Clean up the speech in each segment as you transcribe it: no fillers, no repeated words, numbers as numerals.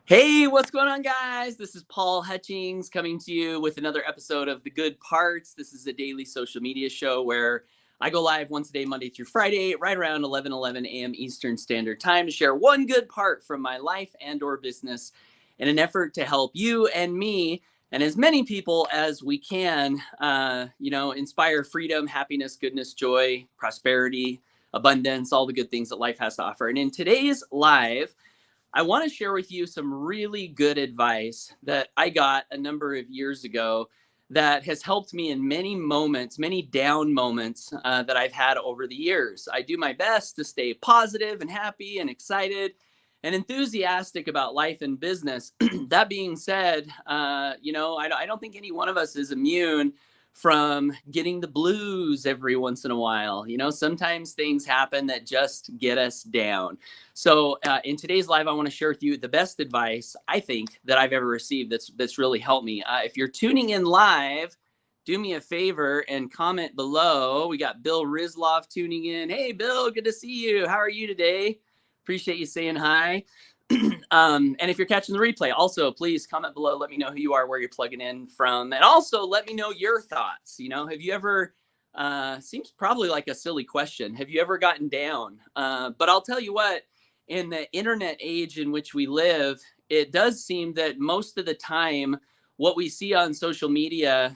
Hey, what's going on, guys? This is Paul Hutchings coming to you with another episode of The Good Parts. This is a daily social media show where I go live once a day, Monday through Friday, right around 11 a.m. Eastern Standard Time to share one good part from my life and or business in an effort to help you and me and as many people as we can, inspire freedom, happiness, goodness, joy, prosperity, abundance, all the good things that life has to offer. And in today's live, I want to share with you some really good advice that I got a number of years ago that has helped me in many moments, many down moments that I've had over the years. I do my best to stay positive and happy and excited and enthusiastic about life and business. That being said, I don't think any one of us is immune from getting the blues every once in a while. Sometimes things happen that just get us down. So in today's live, I want to share with you the best advice I think that I've ever received that's really helped me. If you're tuning in live, do me a favor and comment below. We got Bill Rizlov tuning in. Hey, Bill, good to see you. How are you today? Appreciate you saying hi. And if you're catching the replay, also please comment below. Let me know who you are, where you're plugging in from, and also let me know your thoughts. Have you ever? Seems probably like a silly question. Have you ever gotten down? But I'll tell you what. In the internet age in which we live, it does seem that most of the time, what we see on social media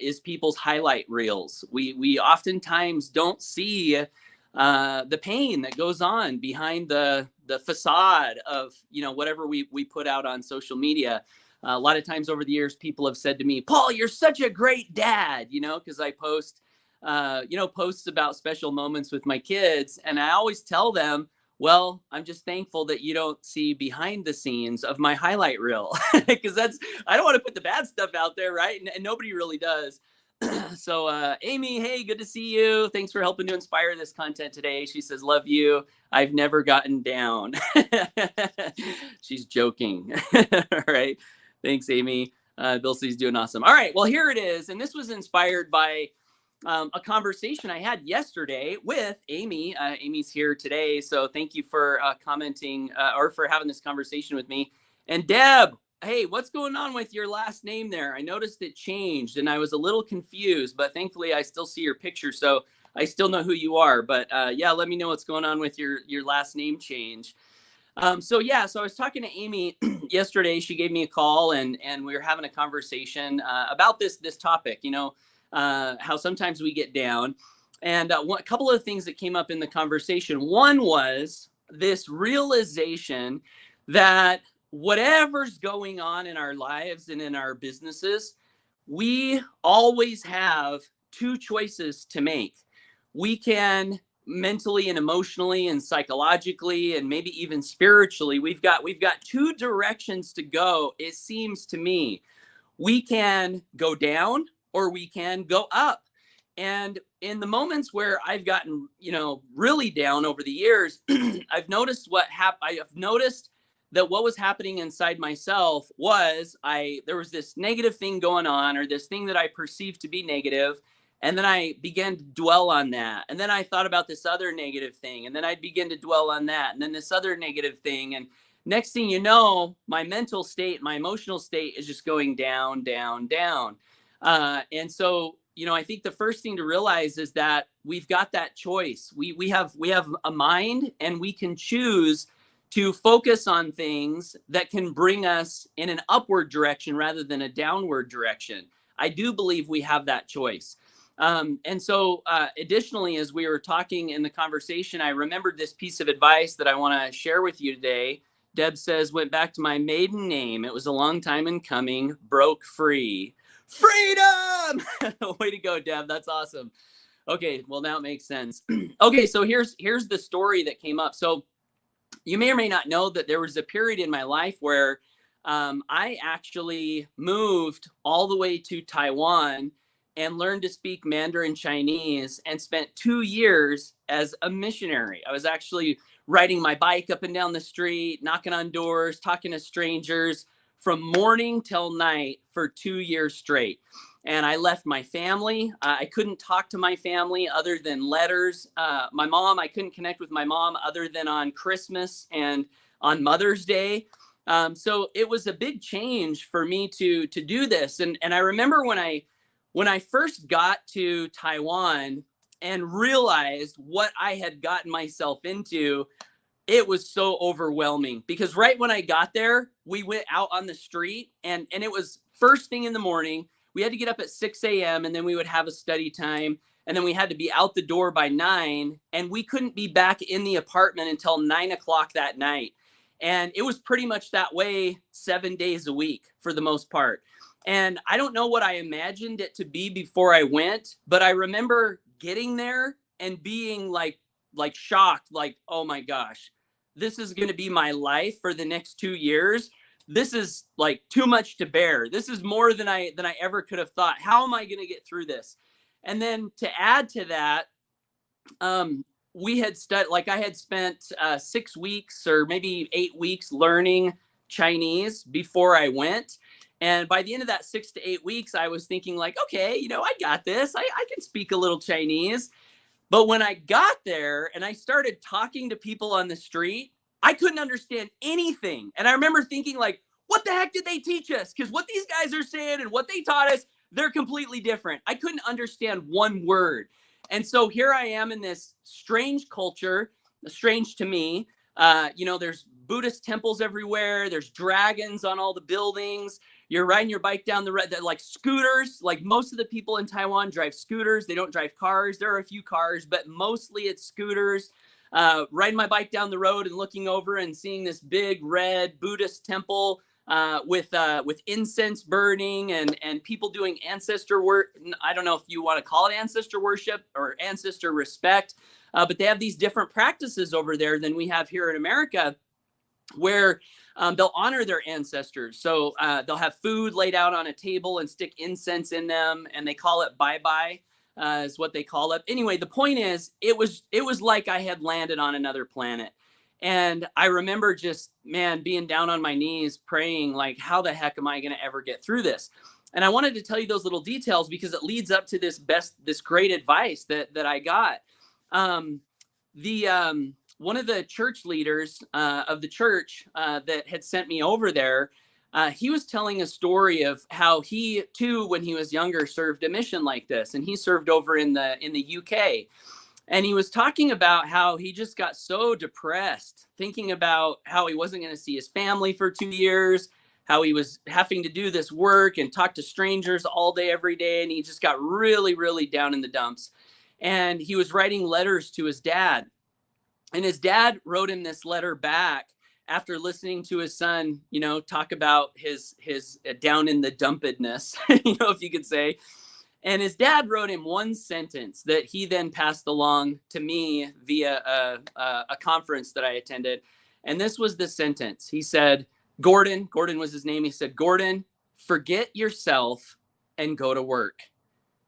is people's highlight reels. We oftentimes don't see the pain that goes on behind the facade of whatever we put out on social media. A lot of times over the years, people have said to me, "Paul, you're such a great dad," because I post posts about special moments with my kids, and I always tell them, well, I'm just thankful that you don't see behind the scenes of my highlight reel, because I don't want to put the bad stuff out there, right? And nobody really does. So Amy, hey, good to see you. Thanks for helping to inspire this content today. She says, love you. I've never gotten down. She's joking. All right. Thanks, Amy. Bill says doing awesome. All right. Well, here it is. And this was inspired by a conversation I had yesterday with Amy. Amy's here today. So thank you for commenting or for having this conversation with me. And Deb, hey, what's going on with your last name there? I noticed it changed and I was a little confused, but thankfully I still see your picture. So I still know who you are. But yeah, let me know what's going on with your last name change. So I was talking to Amy yesterday. She gave me a call and we were having a conversation about this topic, how sometimes we get down. And a couple of things that came up in the conversation. One was this realization that whatever's going on in our lives and in our businesses, we always have two choices to make. We can mentally and emotionally and psychologically and maybe even spiritually, we've got two directions to go. It seems to me we can go down or we can go up. And in the moments where I've gotten, really down over the years, I've noticed I've noticed that what was happening inside myself was there was this negative thing going on, or this thing that I perceived to be negative. And then I began to dwell on that. And then I thought about this other negative thing. And then I'd begin to dwell on that. And then this other negative thing. And next thing you know, my mental state, my emotional state is just going down, down, down. And so, I think the first thing to realize is that we've got that choice. We have a mind, and we can choose to focus on things that can bring us in an upward direction rather than a downward direction. I do believe we have that choice. And so additionally, as we were talking in the conversation, I remembered this piece of advice that I want to share with you today. Deb says, went back to my maiden name. It was a long time in coming, broke free. Freedom! Way to go, Deb. That's awesome. Okay, well, now it makes sense. Okay, so here's the story that came up. So you may or may not know that there was a period in my life where I actually moved all the way to Taiwan and learned to speak Mandarin Chinese and spent 2 years as a missionary. I was actually riding my bike up and down the street, knocking on doors, talking to strangers from morning till night for 2 years straight. And I left my family. I couldn't talk to my family other than letters. My mom, I couldn't connect with my mom other than on Christmas and on Mother's Day. So it was a big change for me to do this. And I remember when I first got to Taiwan and realized what I had gotten myself into, it was so overwhelming because right when I got there, we went out on the street and it was first thing in the morning. We had to get up at 6 a.m. and then we would have a study time. And then we had to be out the door by 9, and we couldn't be back in the apartment until 9 o'clock that night. And it was pretty much that way 7 days a week for the most part. And I don't know what I imagined it to be before I went, but I remember getting there and being like shocked, like, oh my gosh, this is going to be my life for the next 2 years. This is like too much to bear. This is more than I ever could have thought. How am I going to get through this? And then to add to that, we had like I had spent 6 weeks or maybe 8 weeks learning Chinese before I went. And by the end of that 6 to 8 weeks, I was thinking like, okay, I got this. I can speak a little Chinese. But when I got there and I started talking to people on the street, I couldn't understand anything. And I remember thinking like, what the heck did they teach us? Because what these guys are saying and what they taught us, they're completely different. I couldn't understand one word. And so here I am in this strange culture, strange to me. There's Buddhist temples everywhere. There's dragons on all the buildings. You're riding your bike down the road, like scooters. Like most of the people in Taiwan drive scooters. They don't drive cars. There are a few cars, but mostly it's scooters. Riding my bike down the road and looking over and seeing this big red Buddhist temple with incense burning and people doing ancestor work. I don't know if you want to call it ancestor worship or ancestor respect, but they have these different practices over there than we have here in America, where they'll honor their ancestors. So they'll have food laid out on a table and stick incense in them, and they call it bye-bye, is what they call it. Anyway, the point is, it was like I had landed on another planet. And I remember just, man, being down on my knees praying, like, how the heck am I going to ever get through this? And I wanted to tell you those little details because it leads up to this great advice that I got. One of the church leaders of the church that had sent me over there, he was telling a story of how he too, when he was younger, served a mission like this, and he served over in the UK. And he was talking about how he just got so depressed, thinking about how he wasn't going to see his family for 2 years, how he was having to do this work and talk to strangers all day, every day. And he just got really, really down in the dumps. And he was writing letters to his dad. And his dad wrote him this letter back after listening to his son, talk about his down in the dumpedness, if you could say. And his dad wrote him one sentence that he then passed along to me via a conference that I attended. And this was the sentence. He said, Gordon was his name. He said, Gordon, forget yourself and go to work.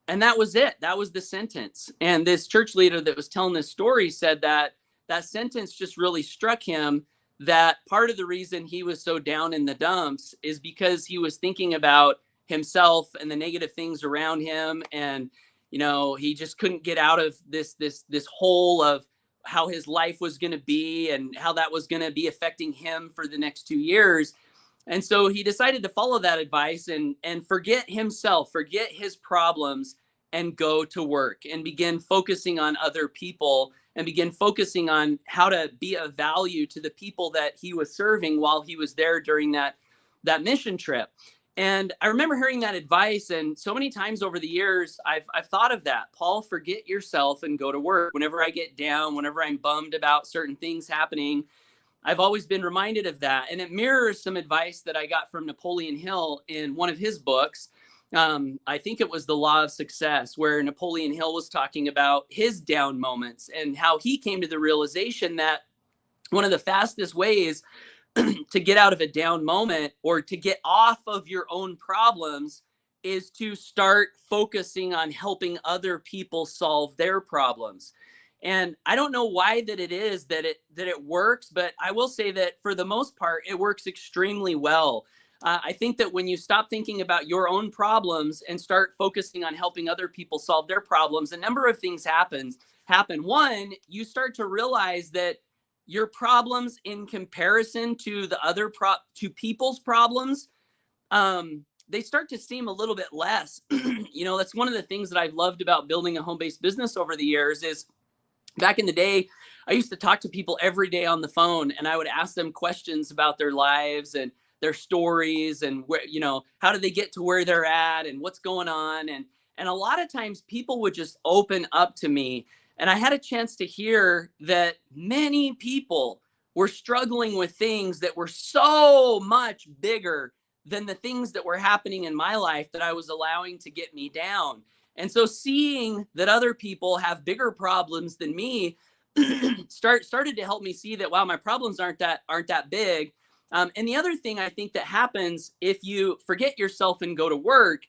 And that was it. That was the sentence. And this church leader that was telling this story said that sentence just really struck him, that part of the reason he was so down in the dumps is because he was thinking about himself and the negative things around him. And, he just couldn't get out of this hole of how his life was going to be and how that was going to be affecting him for the next 2 years. And so he decided to follow that advice and forget himself, forget his problems, and go to work and begin focusing on other people and begin focusing on how to be of value to the people that he was serving while he was there during that mission trip. And I remember hearing that advice, and so many times over the years, I've thought of that. Paul, forget yourself and go to work. Whenever I get down, whenever I'm bummed about certain things happening, I've always been reminded of that. And it mirrors some advice that I got from Napoleon Hill in one of his books. I think it was The Law of Success, where Napoleon Hill was talking about his down moments and how he came to the realization that one of the fastest ways to get out of a down moment or to get off of your own problems is to start focusing on helping other people solve their problems. And I don't know why that it is that it works, but I will say that for the most part, it works extremely well. I think that when you stop thinking about your own problems and start focusing on helping other people solve their problems, a number of things happen. One, you start to realize that your problems in comparison to the other to people's problems, they start to seem a little bit less. That's one of the things that I've loved about building a home-based business over the years is back in the day, I used to talk to people every day on the phone, and I would ask them questions about their lives and their stories and where, how did they get to where they're at and what's going on. And a lot of times people would just open up to me. And I had a chance to hear that many people were struggling with things that were so much bigger than the things that were happening in my life that I was allowing to get me down. And so seeing that other people have bigger problems than me started to help me see that, wow, my problems aren't that big. And the other thing I think that happens if you forget yourself and go to work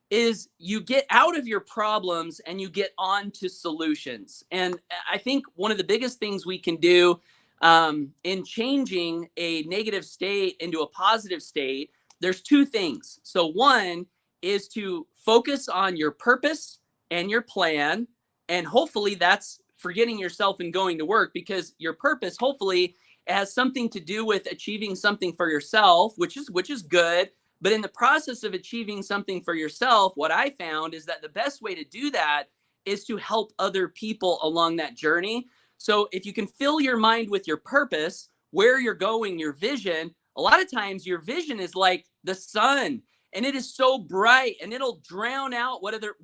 is you get out of your problems and you get on to solutions. And I think one of the biggest things we can do in changing a negative state into a positive state, there's two things. So one is to focus on your purpose and your plan. And hopefully that's forgetting yourself and going to work, because your purpose hopefully has something to do with achieving something for yourself, which is good. But in the process of achieving something for yourself, what I found is that the best way to do that is to help other people along that journey. So if you can fill your mind with your purpose, where you're going, your vision, a lot of times your vision is like the sun, and it is so bright and it'll drown out whatever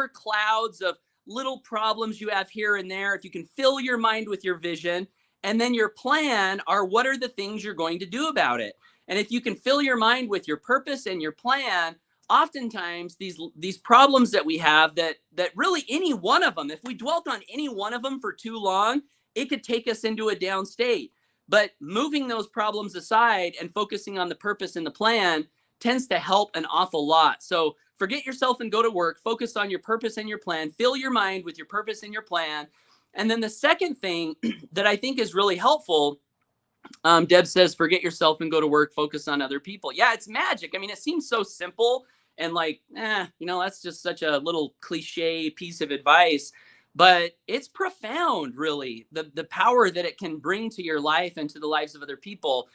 clouds of little problems you have here and there. If you can fill your mind with your vision, and then your plan are what are the things you're going to do about it. And if you can fill your mind with your purpose and your plan, oftentimes these problems that we have that really any one of them, if we dwelt on any one of them for too long, it could take us into a down state. But moving those problems aside and focusing on the purpose and the plan tends to help an awful lot. So forget yourself and go to work, focus on your purpose and your plan, fill your mind with your purpose and your plan. And then the second thing that I think is really helpful, Deb says, forget yourself and go to work, focus on other people. Yeah, it's magic. I mean, it seems so simple and like, that's just such a little cliche piece of advice, but it's profound, really, the power that it can bring to your life and to the lives of other people.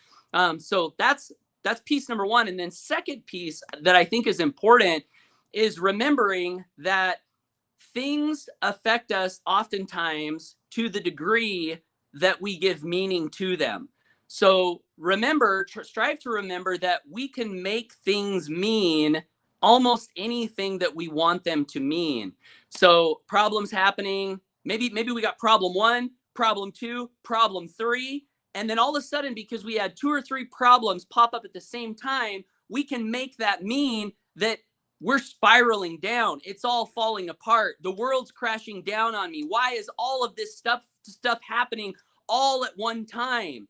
So that's piece number one. And then second piece that I think is important is remembering that things affect us oftentimes to the degree that we give meaning to them. So strive to remember that we can make things mean almost anything that we want them to mean. So problems happening, maybe we got problem one, problem two, problem three, and then all of a sudden, because we had two or three problems pop up at the same time, we can make that mean that we're spiraling down. It's all falling apart. The world's crashing down on me. Why is all of this stuff happening all at one time?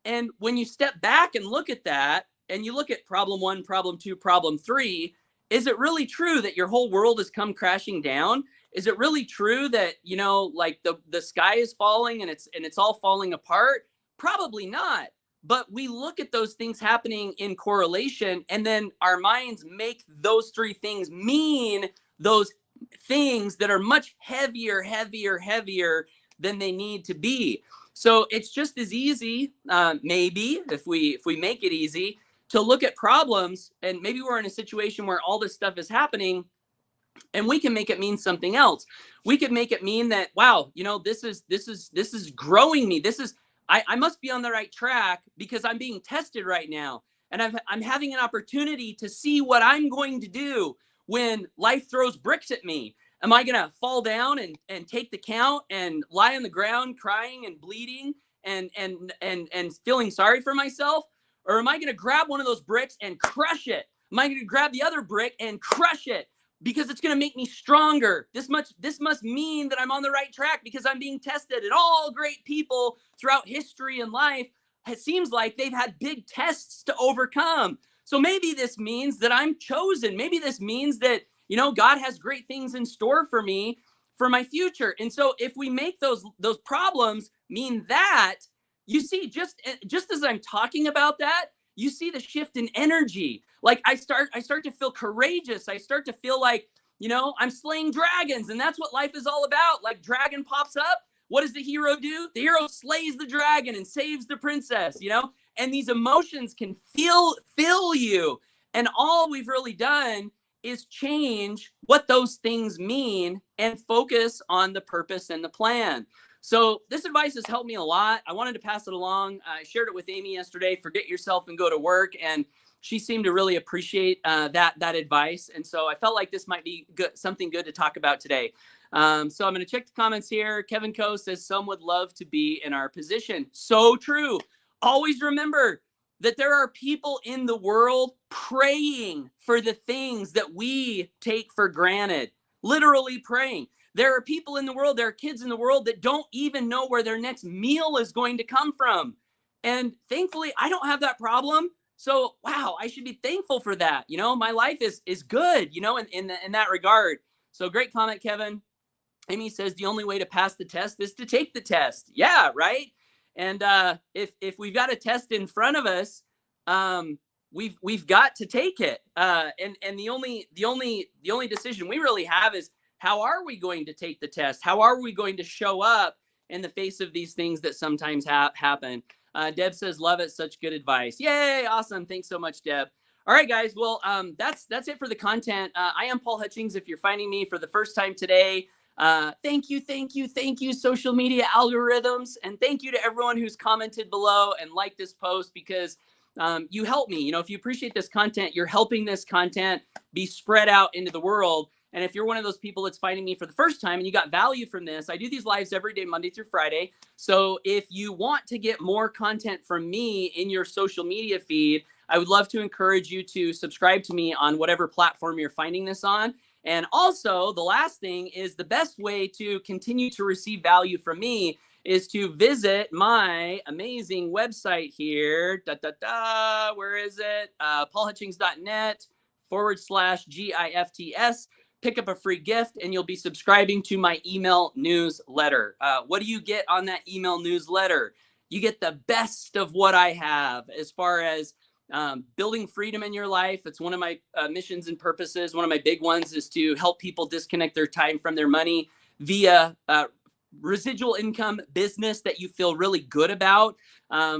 And when you step back and look at that, and you look at problem one, problem two, problem three, is it really true that your whole world has come crashing down? Is it really true that, like the sky is falling and it's all falling apart? Probably not. But we look at those things happening in correlation, and then our minds make those three things mean those things that are much heavier than they need to be. So it's just as easy, maybe if we make it easy, to look at problems, and maybe we're in a situation where all this stuff is happening, and we can make it mean something else. We could make it mean that, wow, this is growing me. I must be on the right track because I'm being tested right now. And I'm having an opportunity to see what I'm going to do when life throws bricks at me. Am I going to fall down and take the count and lie on the ground crying and bleeding and feeling sorry for myself? Or am I going to grab one of those bricks and crush it? Am I going to grab the other brick and crush it? Because it's going to make me stronger. This must mean that I'm on the right track because I'm being tested. And all great people throughout history and life, it seems like they've had big tests to overcome. So maybe this means that I'm chosen. Maybe this means that, God has great things in store for me for my future. And so if we make those problems mean that, you see, just as I'm talking about that, you see the shift in energy. Like I start to feel courageous. I start to feel like, I'm slaying dragons, and that's what life is all about. Like dragon pops up. what does the hero do? The hero slays the dragon and saves the princess, you know? And these emotions can fill you. And all we've really done is change what those things mean and focus on the purpose and the plan. So this advice has helped me a lot. I wanted to pass it along. I shared it with Amy yesterday. Forget yourself and go to work. And she seemed to really appreciate that advice. And so I felt like this might be good, something good to talk about today. So I'm going to check the comments here. Kevin Coe says some would love to be in our position. So true. Always remember that there are people in the world praying for the things that we take for granted, literally praying. There are people in the world, there are kids in the world that don't even know where their next meal is going to come from. And thankfully, I don't have that problem. So, wow, I should be thankful for that. You know, my life is good, you know, in that regard. So great comment, Kevin. Amy says the only way to pass the test is to take the test. Yeah, right. And if we've got a test in front of us, we've got to take it. And the only decision we really have is, how are we going to take the test? How are we going to show up in the face of these things that sometimes happen? Deb says, love it. Such good advice. Yay. Awesome. Thanks so much, Deb. All right, guys. Well, that's it for the content. I am Paul Hutchings. If you're finding me for the first time today, thank you, social media algorithms. And thank you to everyone who's commented below and liked this post, because you help me. You know, if you appreciate this content, you're helping this content be spread out into the world. And if you're one of those people that's finding me for the first time and you got value from this, I do these lives every day, Monday through Friday. So if you want to get more content from me in your social media feed, I would love to encourage you to subscribe to me on whatever platform you're finding this on. And also, the last thing is, the best way to continue to receive value from me is to visit my amazing website here. Where is it? paulhutchings.net/GIFTS. Pick up a free gift and you'll be subscribing to my email newsletter. What do you get on that email newsletter? You get the best of what I have as far as building freedom in your life. It's one of my missions and purposes. One of my big ones is to help people disconnect their time from their money via residual income business that you feel really good about.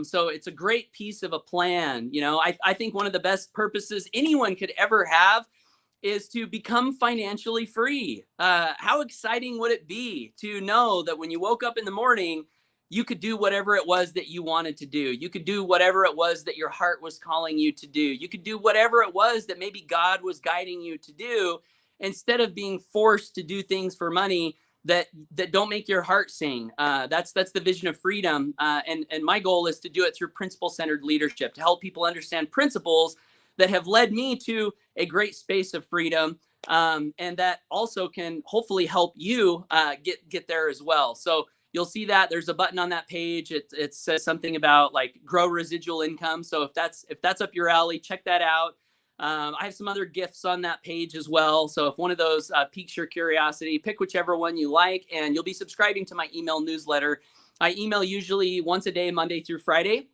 So it's a great piece of a plan. You know, I think one of the best purposes anyone could ever have is to become financially free. How exciting would it be to know that when you woke up in the morning, you could do whatever it was that you wanted to do. You could do whatever it was that your heart was calling you to do. You could do whatever it was that maybe God was guiding you to do, instead of being forced to do things for money that don't make your heart sing. That's the vision of freedom. And my goal is to do it through principle-centered leadership, to help people understand principles that have led me to a great space of freedom, and that also can hopefully help you get there as well. So you'll see that there's a button on that page. It says something about like grow residual income. So if that's up your alley, check that out. I have some other gifts on that page as well. So if one of those piques your curiosity, pick whichever one you like, and you'll be subscribing to my email newsletter. I email usually once a day, Monday through Friday.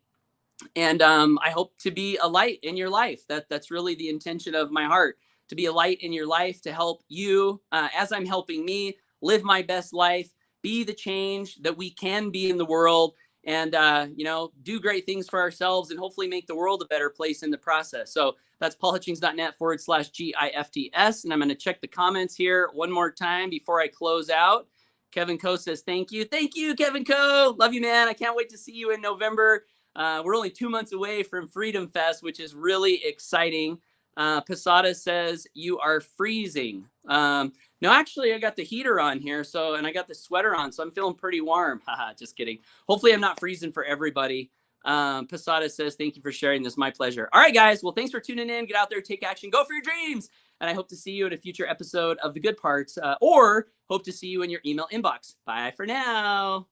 And I hope to be a light in your life. That's really the intention of my heart, to be a light in your life, to help you as I'm helping me live my best life, be the change that we can be in the world, and you know, do great things for ourselves and hopefully make the world a better place in the process. So that's paulhutchings.net/GIFTS. And I'm going to check the comments here one more time before I close out. Kevin Coe says, thank you. Thank you, Kevin Coe. Love you, man. I can't wait to see you in November. We're only 2 months away from Freedom Fest, which is really exciting. Posada says, you are freezing. No, actually, I got the heater on here, and I got the sweater on, so I'm feeling pretty warm. Haha, just kidding. Hopefully, I'm not freezing for everybody. Posada says, thank you for sharing this. My pleasure. All right, guys. Well, thanks for tuning in. Get out there, take action, go for your dreams. And I hope to see you in a future episode of The Good Parts, or hope to see you in your email inbox. Bye for now.